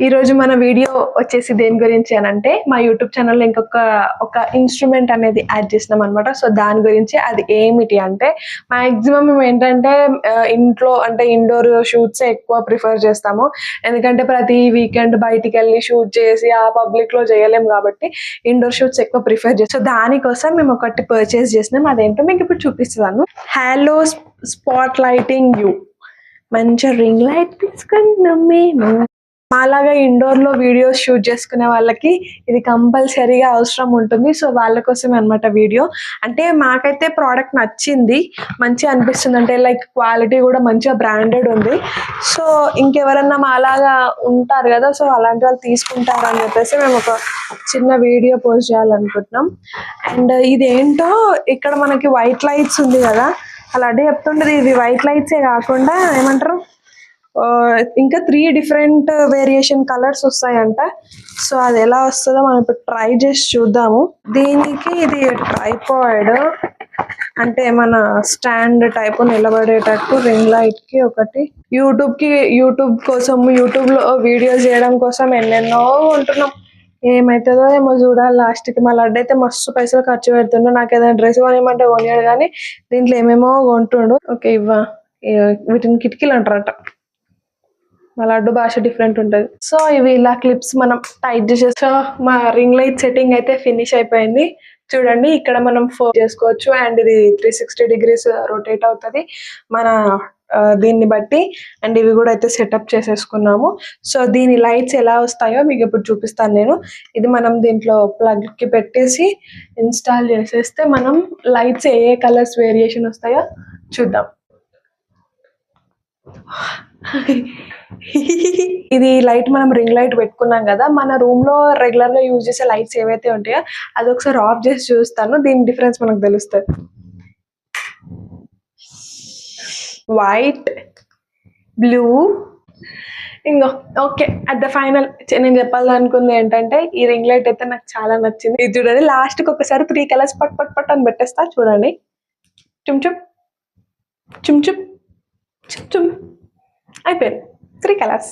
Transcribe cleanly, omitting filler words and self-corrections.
ఈ రోజు మన వీడియో వచ్చేసి దేని గురించి అంటే మా యూట్యూబ్ ఛానల్లో ఒక ఇన్స్ట్రుమెంట్ అనేది యాడ్ చేసినాం అనమాట. సో దాని గురించి అది ఏమిటి అంటే మాక్సిమం మేము ఏంటంటే ఇంట్లో అంటే ఇండోర్ షూట్స్ ఎక్కువ ప్రిఫర్ చేస్తాము. ఎందుకంటే ప్రతి వీకెండ్ బయటికి వెళ్ళి షూట్ చేసి ఆ పబ్లిక్ లో చేయలేము కాబట్టి ఇండోర్ షూట్స్ ఎక్కువ ప్రిఫర్ చేస్తాం. సో దానికోసం మేము ఒకటి పర్చేస్ చేసినాం. అదేంటో మీకు ఇప్పుడు చూపిస్తున్నాను. Hollow spot lighting you. మంచి రింగ్ లైట్ తీసుకున్నాం మేము. అలాగా ఇండోర్ లో వీడియోస్ షూట్ చేసుకునే వాళ్ళకి ఇది కంపల్సరీగా అవసరం ఉంటుంది. సో వాళ్ళ కోసం అనమాట వీడియో. అంటే మాకైతే ప్రోడక్ట్ నచ్చింది, మంచిగా అనిపిస్తుంది. అంటే లైక్ క్వాలిటీ కూడా మంచిగా బ్రాండెడ్ ఉంది. సో ఇంకెవరన్నా మా అలాగా ఉంటారు కదా, సో అలాంటి వాళ్ళు తీసుకుంటారు అని చెప్పేసి మేము ఒక చిన్న వీడియో పోస్ట్ చేయాలనుకుంటున్నాం. అండ్ ఇదేంటో ఇక్కడ మనకి వైట్ లైట్స్ ఉంది కదా, అలాంటి చెప్తుంటది. ఇది వైట్ లైట్సే కాకుండా ఏమంటారు ఇంకా 3 డిఫరెంట్ వేరియేషన్ కలర్స్ వస్తాయంట. సో అది ఎలా వస్తుందో మనం ఇప్పుడు ట్రై చేసి చూద్దాము. దీనికి ఇది ట్రైపాడ్ అంటే మన స్టాండ్ టైప్ నిలబడేటట్టు, రింగ్ లైట్ కి ఒకటి, యూట్యూబ్ కోసం యూట్యూబ్ లో వీడియోస్ చేయడం కోసం ఎన్నెన్నో ఉంటున్నాం. ఏమవుతుందో ఏమో చూడాలి. లాస్ట్కి మా లడ్డు అయితే మస్తు పైసలు ఖర్చు పెడుతుండు. నాకు ఏదైనా డ్రెస్ కొనియమంటే కొనియాడు, కానీ దీంట్లో ఏమేమో కొంటుండు. ఓకే వీటిని కిటికీలు అంటారట. మా లడ్డు భాష డిఫరెంట్ ఉంటుంది. సో ఇవి ఇలా క్లిప్స్ మనం టైట్ చేసేస్తా. మా రింగ్ లైట్ సెట్టింగ్ అయితే ఫినిష్ అయిపోయింది. చూడండి ఇక్కడ మనం ఫోల్డ్ చేసుకోవచ్చు. అండ్ ఇది 360 degrees రొటేట్ అవుతుంది మన దీన్ని బట్టి. అండ్ ఇవి కూడా అయితే సెటప్ చేసేసుకున్నాము. సో దీని లైట్స్ ఎలా వస్తాయో మీకు ఇప్పుడు చూపిస్తాను నేను. ఇది మనం దీంట్లో ప్లగ్ కి పెట్టేసి ఇన్స్టాల్ చేసేస్తే మనం లైట్స్ ఏ కలర్స్ వేరియేషన్ వస్తాయో చూద్దాం. ఇది లైట్ మనం రింగ్ లైట్ పెట్టుకున్నాం కదా, మన రూమ్ లో రెగ్యులర్ గా యూజ్ చేసే లైట్స్ ఏవైతే ఉంటాయో అది ఒకసారి ఆఫ్ చేసి చూస్తాను. దీని డిఫరెన్స్ మనకు తెలుస్తుంది. వైట్, బ్లూ, ఇంకో ఓకే. అట్ ద ఫైనల్ నేను చెప్పాలనుకుంది ఏంటంటే ఈ రింగ్ లైట్ అయితే నాకు చాలా నచ్చింది. ఇది చూడండి, లాస్ట్ కి ఒకసారి 3 కలర్స్ పట్ పట్ పట్ అని పెట్టేస్తా. చూడండి, చుమ్ చుమ్ చుమ్ చుమ్ చుమ్ చుమ్ అయిపోయింది. 3 కలర్స్.